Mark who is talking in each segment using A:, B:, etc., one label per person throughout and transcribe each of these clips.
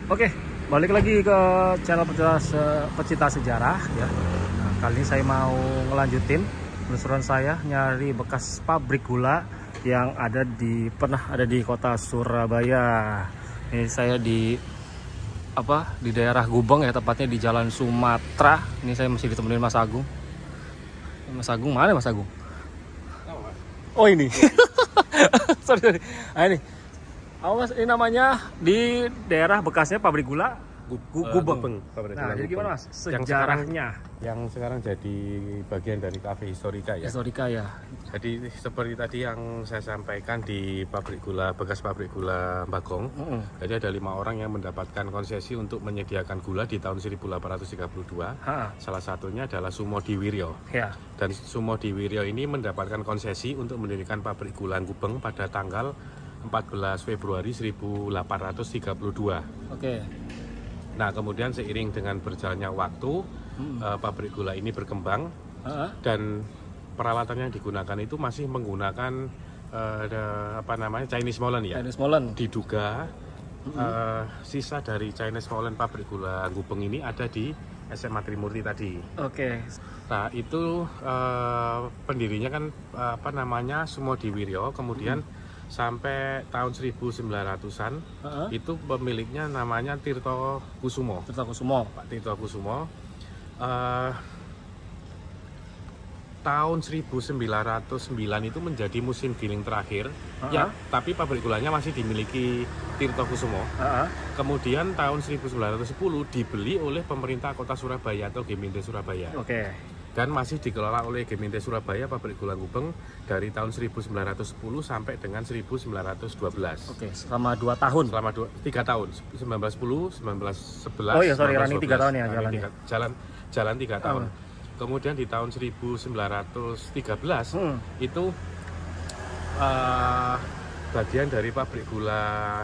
A: Oke, balik lagi ke channel pecinta sejarah ya. Nah, kali ini saya mau ngelanjutin penelusuran saya nyari bekas pabrik gula yang pernah ada di kota Surabaya. Ini saya di daerah Gubeng ya, tepatnya di Jalan Sumatera. Ini saya masih ditemenin Mas Agung. Mas Agung mana Mas Agung? Oh ini. sorry. Nah, ini. Mas, ini namanya di daerah bekasnya pabrik gula Gubeng. Nah, jadi gimana Mas sejarahnya?
B: Yang sekarang jadi bagian dari kafe historika ya.
A: Historika ya.
B: Jadi seperti tadi yang saya sampaikan di pabrik gula, bekas pabrik gula Bagong. Jadi ada 5 orang yang mendapatkan konsesi untuk menyediakan gula di tahun 1832. Salah satunya adalah Sumodi Wiryo.
A: Ya.
B: Dan Sumodi Wiryo ini mendapatkan konsesi untuk mendirikan pabrik gula Gubeng pada tanggal 14 Februari 1832.
A: Oke.
B: Nah, kemudian seiring dengan berjalannya waktu, pabrik gula ini berkembang dan peralatan yang digunakan itu masih menggunakan Chinese Molen ya.
A: Chinese Molen.
B: Diduga sisa dari Chinese Molen pabrik gula Gubeng ini ada di SMA Trimurti tadi.
A: Oke.
B: Nah, itu pendirinya kan Sumodi Wiryo, kemudian sampai tahun 1900-an itu pemiliknya namanya Tirto Kusumo. Pak Tirto Kusumo. Tahun 1909 itu menjadi musim giling terakhir. Ya, tapi pabrik gulanya masih dimiliki Tirto Kusumo. Kemudian tahun 1910 dibeli oleh pemerintah Kota Surabaya atau Gemeente Surabaya.
A: Oke.
B: Dan masih dikelola oleh Gemeente Surabaya pabrik gula Gubeng dari tahun 1910 sampai dengan 1912.
A: Oke, selama 2 tahun.
B: Selama 3 tahun, 1910, 1911.
A: Oh iya, sorry, running 3 tahun ya jalannya.
B: Jalan 3 tahun. Kemudian di tahun 1913 itu bagian dari pabrik gula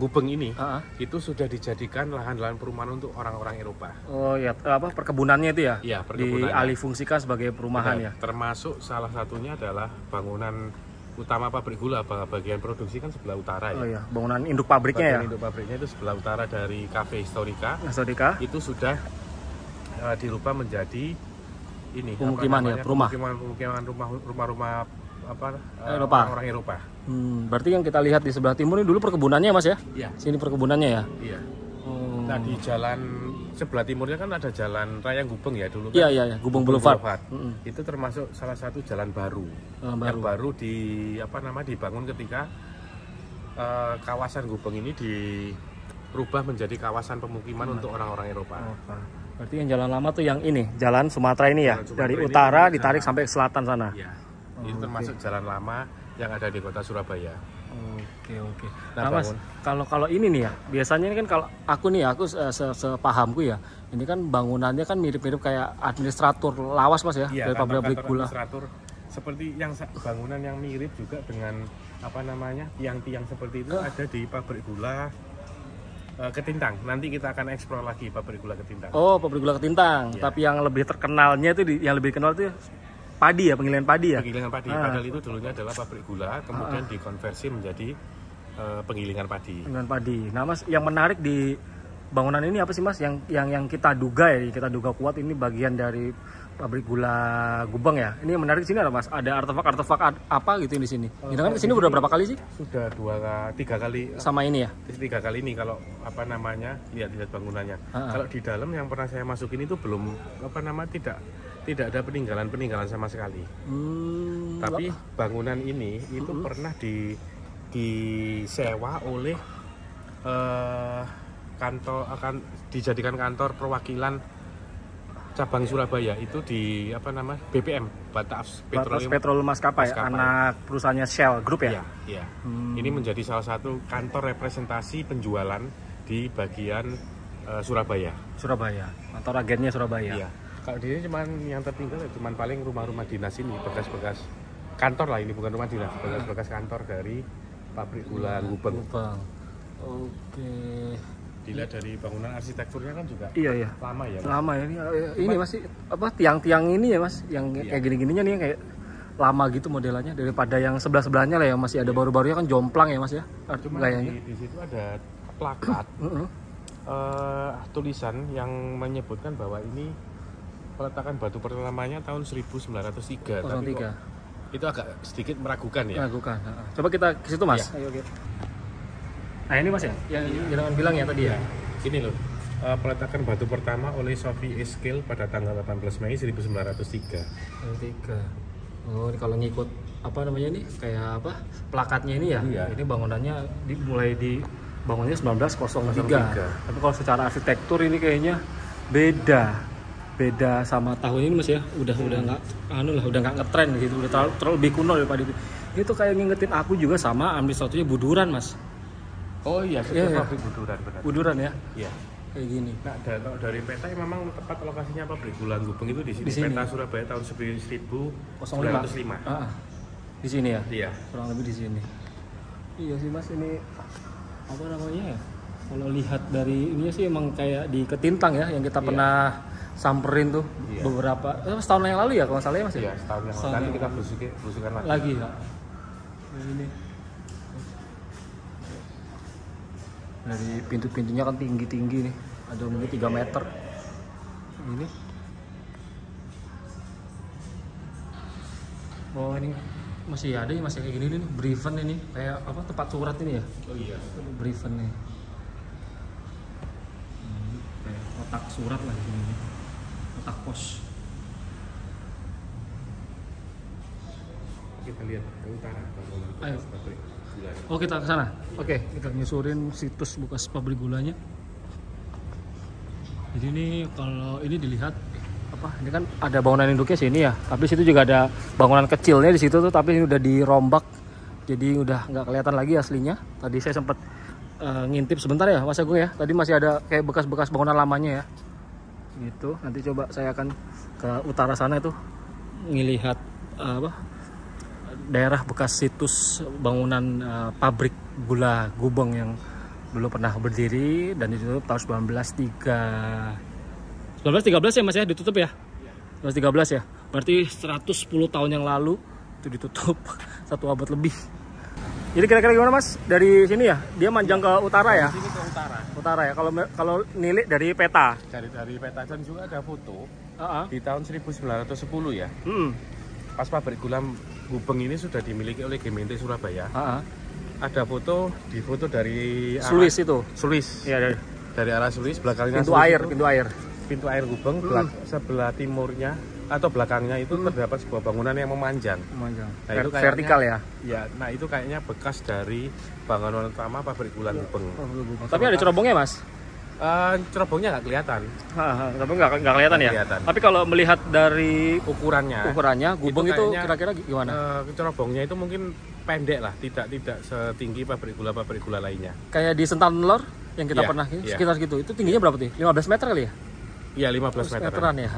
B: Gubeng ini itu sudah dijadikan lahan-lahan perumahan untuk orang-orang Eropa.
A: Oh ya, perkebunannya itu ya?
B: Iya, perkebunannya.
A: Dialihfungsikan sebagai perumahan ya.
B: Termasuk salah satunya adalah bangunan utama pabrik gula, bagian produksi kan sebelah utara ya.
A: Oh iya, bangunan induk pabriknya
B: Induk pabriknya itu sebelah utara dari Cafe Historika.
A: Itu
B: sudah dirubah menjadi ini
A: pemukiman ya,
B: pemukiman rumah-rumah orang Eropa.
A: Berarti yang kita lihat di sebelah timur ini dulu perkebunannya Mas ya?
B: Iya.
A: Sini perkebunannya ya?
B: Iya. Nah, di jalan sebelah timurnya kan ada jalan Raya Gubeng ya dulu kan?
A: Iya, Gubeng Boulevard.
B: Itu termasuk salah satu jalan baru. Yang baru dibangun ketika kawasan Gubeng ini dirubah menjadi kawasan pemukiman untuk orang-orang Eropa.
A: Berarti yang jalan lama tuh yang ini, Jalan Sumatera ini ya? Dari utara ditarik sampai ke selatan sana?
B: Iya. Itu termasuk jalan lama yang ada di kota Surabaya.
A: Oke. Nah Mas, kalau ini nih ya, biasanya ini kan kalau aku sepahamku ya, ini kan bangunannya kan mirip-mirip kayak administratur lawas Mas ya, dari pabrik gula.
B: Administratur seperti yang bangunan yang mirip juga dengan tiang-tiang seperti itu ada di pabrik gula Ketintang. Nanti kita akan eksplor lagi pabrik gula Ketintang. Oh,
A: pabrik gula Ketintang. Ya. Tapi yang lebih terkenalnya itu yang lebih kenal itu padi ya, penggilingan padi ya?
B: Penggilingan padi, padahal itu dulunya adalah pabrik gula, kemudian dikonversi menjadi penggilingan padi. Penggilingan
A: padi. Nah Mas, yang menarik di bangunan ini apa sih Mas? Yang kita duga kuat ini bagian dari pabrik gula Gubeng ya? Ini yang menarik di sini ada Mas? Ada artefak apa gitu di sini? Ini kan kesini udah berapa kali sih?
B: Sudah 3 kali.
A: Sama ini ya?
B: 3 kali ini kalau lihat bangunannya. Kalau di dalam yang pernah saya masukin itu belum tidak ada peninggalan sama sekali. Tapi bangunan ini itu pernah disewa oleh dijadikan kantor perwakilan cabang Surabaya itu di BPM, Batas
A: Petroleum Maskapai, anak perusahaannya Shell Group ya?
B: Iya. Ini menjadi salah satu kantor representasi penjualan di bagian Surabaya,
A: kantor agennya Surabaya.
B: Iya. Kalau di sini yang tertinggal cuman paling rumah-rumah dinas ini, bekas-bekas kantor lah, ini bukan rumah dinas, bekas-bekas kantor dari pabrik gula Gubeng.
A: Oke.
B: Dilihat dari bangunan arsitekturnya kan juga lama ya.
A: Lama ya. Ini masih tiang-tiang ini ya Mas, yang kayak gini-gininya nih kayak lama gitu modelannya daripada yang sebelah-sebelahnya lah ya, masih ada baru-barunya kan jomplang ya Mas ya.
B: Cuma di situ ada plakat tulisan yang menyebutkan bahwa ini peletakan batu pertamanya tahun 1903. Tapi itu agak sedikit meragukan ya.
A: Meragukan. Coba kita ke situ Mas.
B: Ya.
A: Ayo. Nah ini Mas ya, yang Juragan bilang ya tadi ya.
B: Ini loh, peletakan batu pertama oleh Sophie Eskil pada tanggal 18 Mei 1903.
A: Oh, ini kalau ngikut apa namanya ini kayak apa plakatnya ini ya?
B: Iya.
A: Ini bangunannya mulai dibangunnya 1903. Tapi kalau secara arsitektur ini kayaknya beda sama tahun ini Mas ya. Udah nggak udah nggak ngetren gitu, udah terlalu lebih kuno daripada itu. Itu kayak ngingetin aku juga sama administratornya Buduran Mas.
B: Oh iya, pabrik Buduran benar.
A: Buduran ya?
B: Iya.
A: Kayak gini.
B: Nah, dari peta memang tepat lokasinya pabrik gula Gubeng itu di sini. Peta Surabaya tahun 1905.
A: Di sini ya?
B: Iya.
A: Kurang lebih di sini. Iya sih Mas, ini apa namanya ya? Kalau lihat dari ini sih emang kayak di Ketintang ya, yang kita pernah samperin tuh beberapa setahun yang lalu ya kalau nggak salah ya Mas.
B: Iya, setahun yang lalu. Nanti kita belusukan
A: lagi ya. Ini dari pintu-pintunya kan tinggi-tinggi nih, ada mungkin 3 meter ini. Oh ini masih ada ya, masih kayak gini nih, Briefen ini kayak apa tempat surat ini ya.
B: Oh iya,
A: Briefen nih, kayak kotak surat lah ini, kotak pos.
B: Kita lihat ke utara.
A: Ayo.
B: Pabrik gula.
A: Oh kita ke sana. Oke, kita nyusurin situs bekas pabrik gulanya. Jadi ini kalau ini dilihat apa? Ini kan ada bangunan induknya sini ya. Tapi situ juga ada bangunan kecilnya di situ tuh, tapi ini udah dirombak. Jadi udah nggak kelihatan lagi aslinya. Tadi saya sempat ngintip sebentar ya, Mas Agung ya. Tadi masih ada kayak bekas-bekas bangunan lamanya ya. Gitu. Nanti coba saya akan ke utara sana itu ngelihat daerah bekas situs bangunan pabrik gula Gubeng yang dulu pernah berdiri dan ditutup tahun 1913 ya Mas ya, ditutup ya? 1913 ya? Berarti 110 tahun yang lalu itu ditutup, 1 abad lebih. Jadi kira-kira gimana Mas? Dari sini ya? Dia manjang ke utara ya?
B: Dari sini ke utara.
A: Utara ya? Kalau nilik dari peta?
B: Dari peta dan juga ada foto di tahun 1910 ya. Pas pabrik gula Gubeng ini sudah dimiliki oleh Gemeente Surabaya. Ada foto dari
A: Sulis itu.
B: Sulis.
A: Iya,
B: dari arah Sulis, belakangnya
A: pintu air.
B: Pintu air Gubeng, sebelah timurnya atau belakangnya itu terdapat sebuah bangunan yang memanjang.
A: Nah,
B: itu
A: vertikal ya.
B: Ya, nah itu kayaknya bekas dari bangunan utama pabrik gula Gubeng.
A: Tapi ada cerobongnya Mas?
B: Cerobongnya nggak kelihatan.
A: Tapi nggak kelihatan ya. Tapi kalau melihat dari ukurannya Gubeng itu kira-kira gimana?
B: Cerobongnya itu mungkin pendek lah, tidak setinggi pabrik gula lainnya.
A: Kayak di Sentan Lor yang kita pernah sekitar gitu. Itu tingginya berapa tuh? 15 meter kali ya?
B: Iya, 15 meteran
A: ya.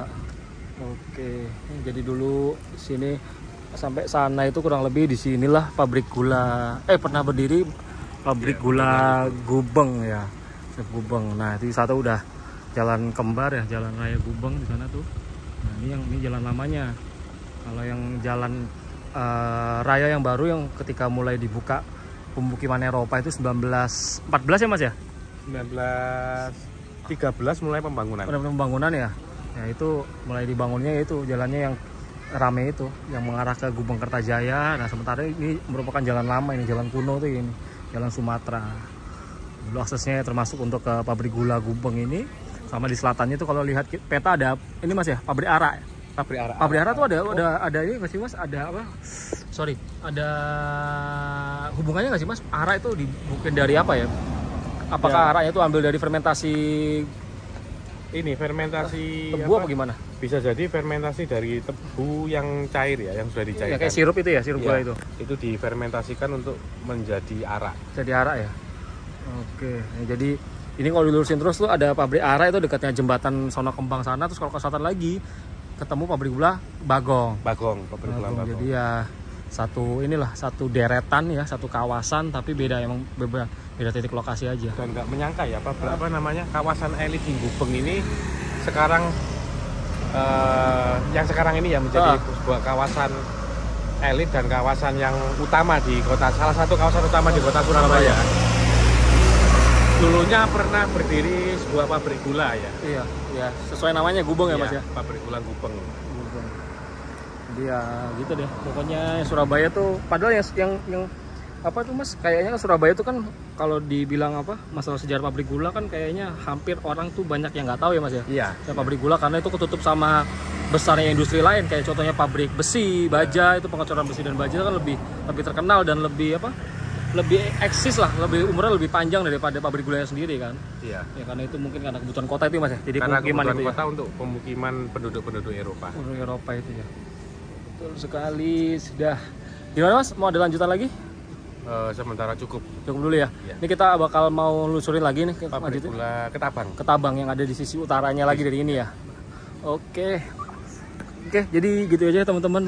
A: Oke. Jadi dulu sini sampai sana itu kurang lebih di sinilah pabrik gula pernah berdiri pabrik gula Gubeng ya. Gubeng. Nah, itu satu udah jalan kembar ya, jalan raya Gubeng di sana tuh. Nah, ini jalan lamanya. Kalau yang jalan raya yang baru yang ketika mulai dibuka pemukiman Eropa itu 1914 ya Mas ya?
B: 1913 mulai pembangunan.
A: Pembangunan ya. Ya itu mulai dibangunnya itu jalannya yang rame itu yang mengarah ke Gubeng Kertajaya. Nah, sementara ini merupakan jalan lama, ini jalan kuno tuh ini, jalan Sumatera. Dulu aksesnya termasuk untuk ke pabrik gula Gubeng ini, sama di selatannya itu kalau lihat peta ada ini Mas ya, pabrik ara. Pabrik ara tuh ada ini nggak sih Mas? Ada apa? Sorry, ada hubungannya nggak sih Mas? Ara itu mungkin dari apa ya? Apakah aranya itu ambil dari fermentasi tebu apa gimana?
B: Bisa jadi fermentasi dari tebu yang cair ya, yang sudah dicairkan.
A: Ya, kayak sirup itu ya, sirup gula itu.
B: Itu difermentasikan untuk menjadi arak.
A: Jadi arak ya. Oke, jadi ini kalau dilurusin terus tuh ada pabrik arak itu dekatnya jembatan Sono Kembang sana, terus kalau ke selatan lagi ketemu pabrik gula Bagong.
B: Pabrik gula Bagong.
A: Jadi ya satu deretan ya, satu kawasan tapi beda titik lokasi aja.
B: Dan nggak menyangka ya apa namanya kawasan elit di Gubeng ini sekarang yang sekarang ini ya menjadi sebuah kawasan elit dan kawasan yang utama di kota, salah satu kawasan utama di kota Surabaya. Dulunya pernah berdiri sebuah pabrik gula ya.
A: Iya, iya. Sesuai namanya Gubeng ya Mas ya.
B: Pabrik gula Gubeng.
A: Jadi ya gitu deh. Pokoknya Surabaya tuh, padahal yang apa tuh Mas? Kayaknya Surabaya tuh kan kalau dibilang apa masalah sejarah pabrik gula kan kayaknya hampir orang tuh banyak yang nggak tahu ya Mas ya.
B: Iya.
A: Ya, pabrik gula karena itu ketutup sama besarnya industri lain, kayak contohnya pabrik besi, baja, itu pengecoran besi dan baja kan lebih terkenal dan lebih apa? Lebih eksis lah, lebih umurnya lebih panjang daripada pabrik gulanya sendiri kan.
B: Iya.
A: Ya karena itu mungkin karena kebutuhan kota itu Mas ya. Jadi
B: karena
A: pemukiman
B: kebutuhan
A: itu
B: kota
A: ya.
B: untuk pemukiman penduduk Eropa.
A: Penduduk Eropa itu ya. Betul sekali. Sudah. Gimana Mas? Mau ada lanjutan lagi?
B: Sementara cukup
A: Dulu ya.
B: Iya.
A: Ini kita bakal mau lusurin lagi nih
B: pabrik gula
A: Ketabang yang ada di sisi utaranya lagi dari ini ya. Oke, jadi gitu aja teman-teman,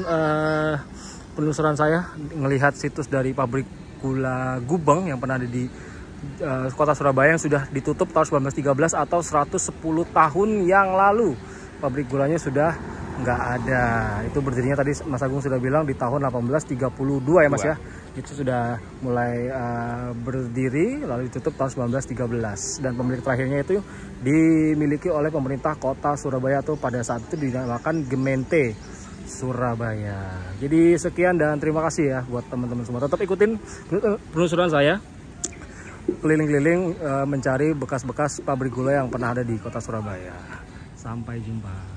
A: penelusuran saya ngelihat situs dari pabrik gula Gubeng yang pernah ada di kota Surabaya yang sudah ditutup tahun 1913 atau 110 tahun yang lalu. Pabrik gulanya sudah nggak ada. Itu berdirinya tadi Mas Agung sudah bilang di tahun 1832 ya Mas ya. Itu sudah mulai berdiri lalu ditutup tahun 1913 dan pemilik terakhirnya itu dimiliki oleh pemerintah kota Surabaya atau pada saat itu dinamakan Gemeente Surabaya. Jadi sekian dan terima kasih ya buat teman-teman semua. Tetap ikutin penelusuran saya keliling-keliling mencari bekas-bekas pabrik gula yang pernah ada di kota Surabaya. Sampai jumpa.